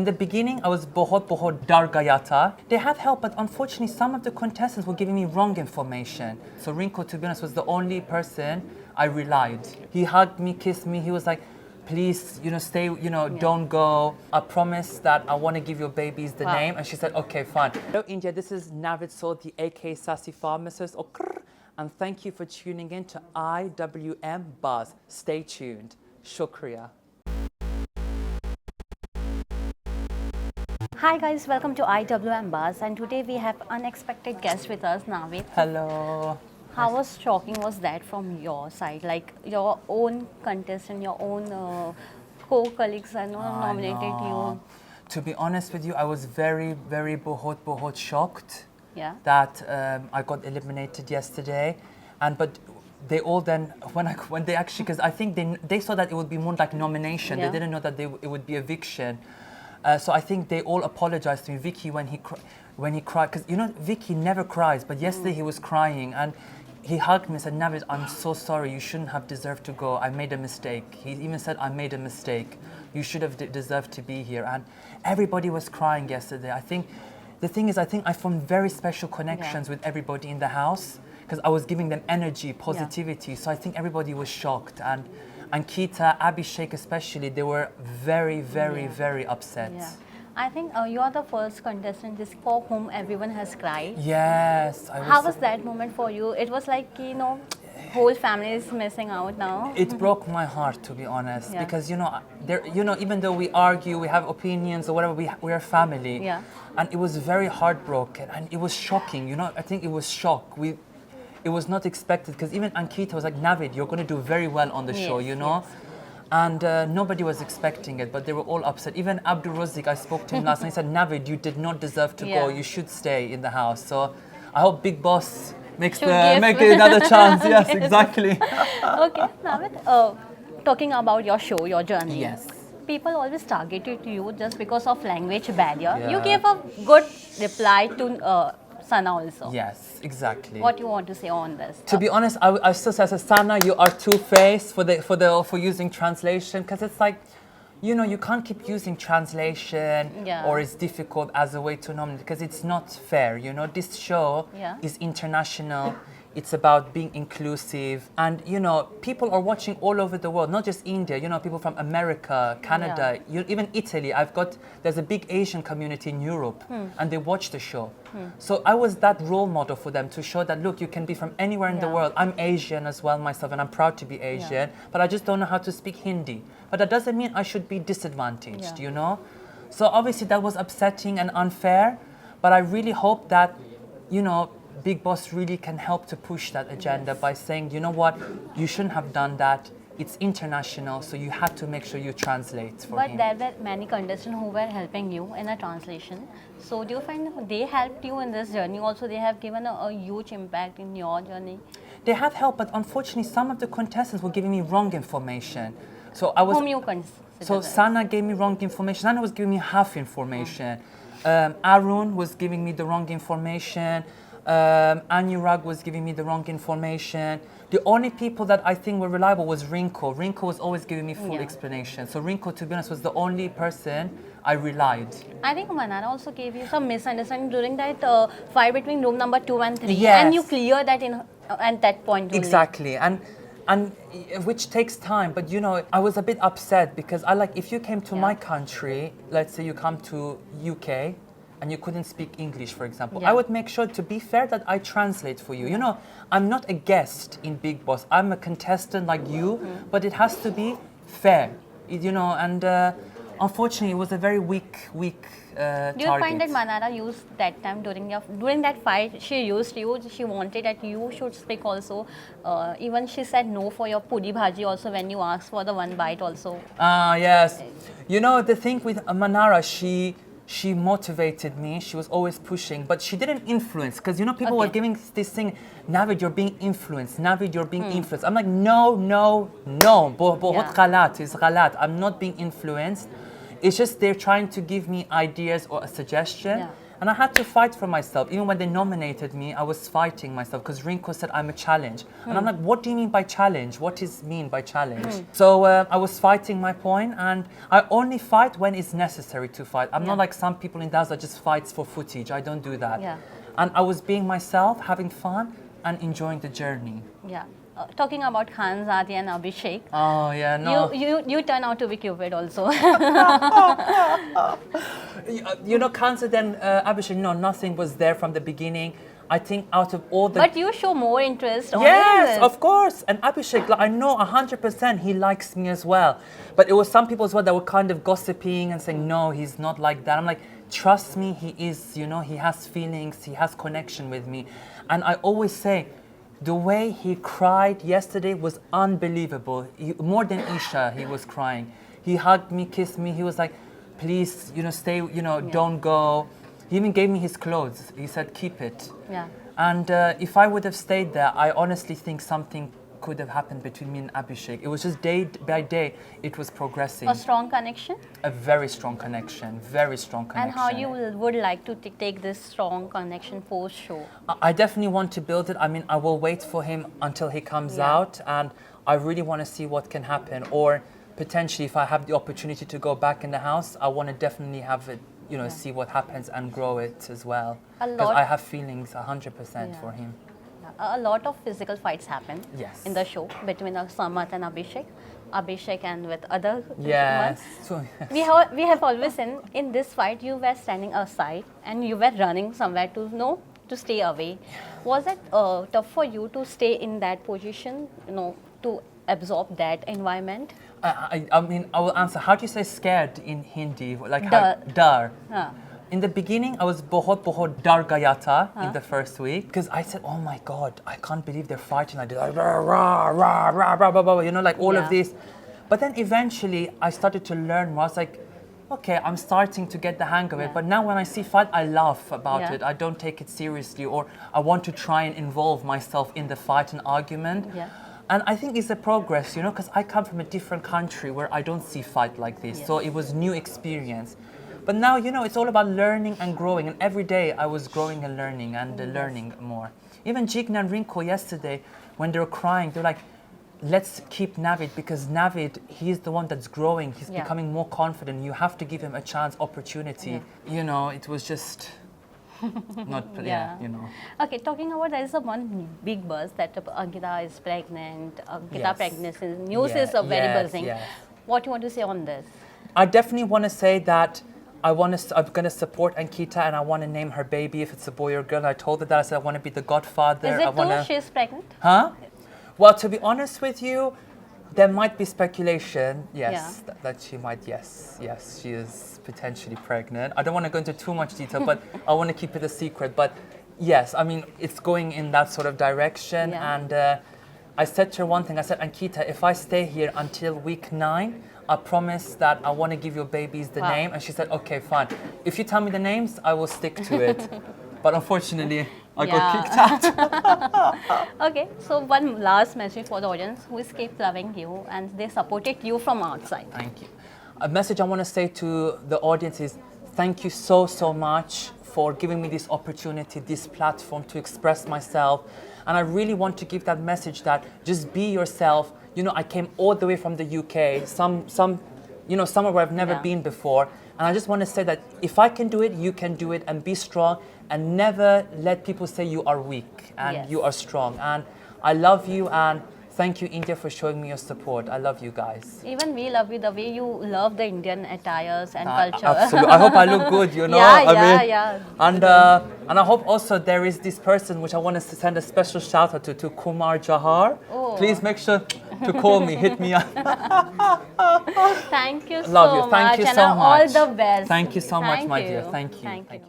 In the beginning, I was bahut dar gaya tha. They have help, but unfortunately, some of the contestants were giving me wrong information. So Rinko, to be honest, was the only person I relied. He hugged me, kissed me. He was like, please, stay, don't go. I promise that I want to give your babies the name. And she said, okay, fine. Hello, India. This is Navid Sole, the AK Sassy Pharmacist. And thank you for tuning in to IWMBuzz. Stay tuned. Shukriya. Hi guys, welcome to IWMBuzz, and today we have unexpected guest with us, Navid. Hello. How shocking was that from your side? Like your own contestant, your own co-colleagues nominated you. To be honest with you, I was very, very bahut shocked that I got eliminated yesterday, but they all then when they actually, because I think they saw that it would be more like nomination. They didn't know that it would be eviction. So I think they all apologized to me. Vicky, when he cried, because Vicky never cries, but yesterday he was crying and he hugged me and said, Navid, I'm so sorry. You shouldn't have deserved to go. I made a mistake. He even said, I made a mistake. You should have deserved to be here. And everybody was crying yesterday. I think the thing is, I formed very special connections with everybody in the house because I was giving them energy, positivity. So I think everybody was shocked. And Ankita, Abhishek especially, they were very, very, very upset. Yeah. I think you are the first contestant for whom everyone has cried. Yes. How was that moment for you? It was like, whole family is missing out now. It broke my heart, to be honest, because, even though we argue, we have opinions or whatever, we are family. Yeah. And it was very heartbroken and it was shocking, I think it was shock. It was not expected because even Ankita was like, Navid, you're going to do very well on the show, Yes. And nobody was expecting it, but they were all upset. Even Abdul Razik, I spoke to him last night, he said, Navid, you did not deserve to go. You should stay in the house. So I hope Bigg Boss make another chance. Yes, exactly. Okay, Navid, talking about your show, your journey. Yes. People always targeted you just because of language barrier. Yeah. You gave a good reply to Sana also. Yes, exactly. What you want to say on this? To be honest, I still say, Sana, you are two-faced for using translation, because it's like, you can't keep using translation or it's difficult as a way to nominate because it's not fair. This show is international. It's about being inclusive, and people are watching all over the world, not just India. People from America, Canada, even Italy. There's a big Asian community in Europe, and they watch the show. So I was that role model for them to show that, look, you can be from anywhere in the world. I'm Asian as well myself, and I'm proud to be Asian, but I just don't know how to speak Hindi. But that doesn't mean I should be disadvantaged, So obviously that was upsetting and unfair, but I really hope that, Bigg Boss really can help to push that agenda by saying, you know what, you shouldn't have done that. It's international, so you have to make sure you translate for him. But there were many contestants who were helping you in a translation. So do you find they helped you in this journey also? They have given a huge impact in your journey? They have helped, but unfortunately, some of the contestants were giving me wrong information. So whom you consider? So Sana gave me wrong information. Sana was giving me half information. Arun was giving me the wrong information. Anurag was giving me the wrong information. The only people that I think were reliable was Rinko. Rinko was always giving me full explanation. So Rinko, to be honest, was the only person I relied. I think Manara also gave you some misunderstanding during that fight between room number 2 and 3. Yes. And you cleared that at that point only. Exactly. And which takes time, but I was a bit upset because if you came to my country, let's say you come to UK, and you couldn't speak English, for example, I would make sure, to be fair, that I translate for you. I'm not a guest in Bigg Boss. I'm a contestant like you, but it has to be fair, and unfortunately, it was a very weak target. Do you find that Manara used that time during that fight, she used you, she wanted that you should speak also. Even she said no for your puri bhaji also when you asked for the one bite also. Yes. The thing with Manara, she motivated me. She was always pushing, but she didn't influence, because people were giving this thing, Navid, you're being influenced. Navid, you're being influenced. I'm like, no. Bahut galat, it's galat. I'm not being influenced. It's just they're trying to give me ideas or a suggestion. And I had to fight for myself. Even when they nominated me, I was fighting myself because Rinko said I'm a challenge. And I'm like, what do you mean by challenge? What is mean by challenge? So I was fighting my point, and I only fight when it's necessary to fight. I'm not like some people in Daz that just fights for footage. I don't do that. And I was being myself, having fun and enjoying the journey. Yeah. Talking about Khanzadi and Abhishek. Oh yeah, no. You turn out to be Cupid also. You know, Khanzadi and Abhishek, no, nothing was there from the beginning. I think out of all the... But you show more interest on Yes, this. of course. And Abhishek, like, I know 100% he likes me as well. But it was some people as well that were kind of gossiping and saying, no, he's not like that. I'm like, trust me, he is, you know, he has feelings, he has connection with me. And I always say, the way he cried yesterday was unbelievable. More than Isha, he was crying. He hugged me, kissed me. He was like, please, you know, stay, you know, don't go. He even gave me his clothes. He said, keep it. Yeah. And if I would have stayed there, I honestly think something could have happened between me and Abhishek. It was just day by day, it was progressing. A strong connection? A very strong connection, very strong connection. And how you would like to take this strong connection post-show? I definitely want to build it. I mean, I will wait for him until he comes out, and I really want to see what can happen. Or potentially, if I have the opportunity to go back in the house, I want to definitely have it, you know, see what happens and grow it as well. Because I have feelings 100% for him. A lot of physical fights happen Yes. in the show between Samat and Abhishek and with other Yes. ones. We have always seen in this fight you were standing aside and you were running somewhere to stay away. Was it tough for you to stay in that position, you know, to absorb that environment? I mean, I will answer. How do you say scared in Hindi? Like Dar. In the beginning, I was बहुत dar gaya tha in the first week because I said, oh my God, I can't believe they're fighting like this, like, rah, rah, rah, rah, rah, rah, rah, you know, like all of this. But then eventually, I started to learn more. I was like, okay, I'm starting to get the hang of it. But now when I see fight, I laugh about it. I don't take it seriously, or I want to try and involve myself in the fight and argument. And I think it's a progress, you know, because I come from a different country where I don't see fight like this. So it was new experience. But now, you know, it's all about learning and growing. And every day I was growing and learning learning more. Even Jigna and Rinko yesterday, when they were crying, they're like, let's keep Navid because Navid, he's the one that's growing. He's becoming more confident. You have to give him a chance, opportunity. You know, it was just not, you know. Okay, talking about, there is a one big buzz that Ankita is pregnant. Ankita pregnancy news is very buzzing. What do you want to say on this? I definitely want to say that I'm going to support Ankita and I want to name her baby if it's a boy or girl. I told her that. I said I want to be the godfather. Is it true she's pregnant? Huh? Well, to be honest with you, there might be speculation, that she might, yes, she is potentially pregnant. I don't want to go into too much detail, but I want to keep it a secret. But yes, I mean, it's going in that sort of direction. And I said to her one thing. I said, Ankita, if I stay here until week 9, I promise that I want to give your babies the name. And she said, okay, fine. If you tell me the names, I will stick to it. But unfortunately, I got kicked out. Okay, so one last message for the audience who is keep loving you and they supported you from outside. Thank you. A message I want to say to the audience is thank you so much for giving me this opportunity, this platform to express myself. And I really want to give that message that just be yourself. You know, I came all the way from the UK, somewhere where I've never been before. And I just want to say that if I can do it, you can do it, and be strong and never let people say you are weak and you are strong. And I love you, and thank you, India, for showing me your support. I love you guys. Even we love you the way you love the Indian attires and culture. Absolutely. I hope I look good, you know. And I hope also there is this person which I want to send a special shout out to Kumar Jahar. Please make sure to call me, hit me up. Thank you so Love you. Thank much. you so much. All the best. Thank you so much, my dear. Thank you. Thank you.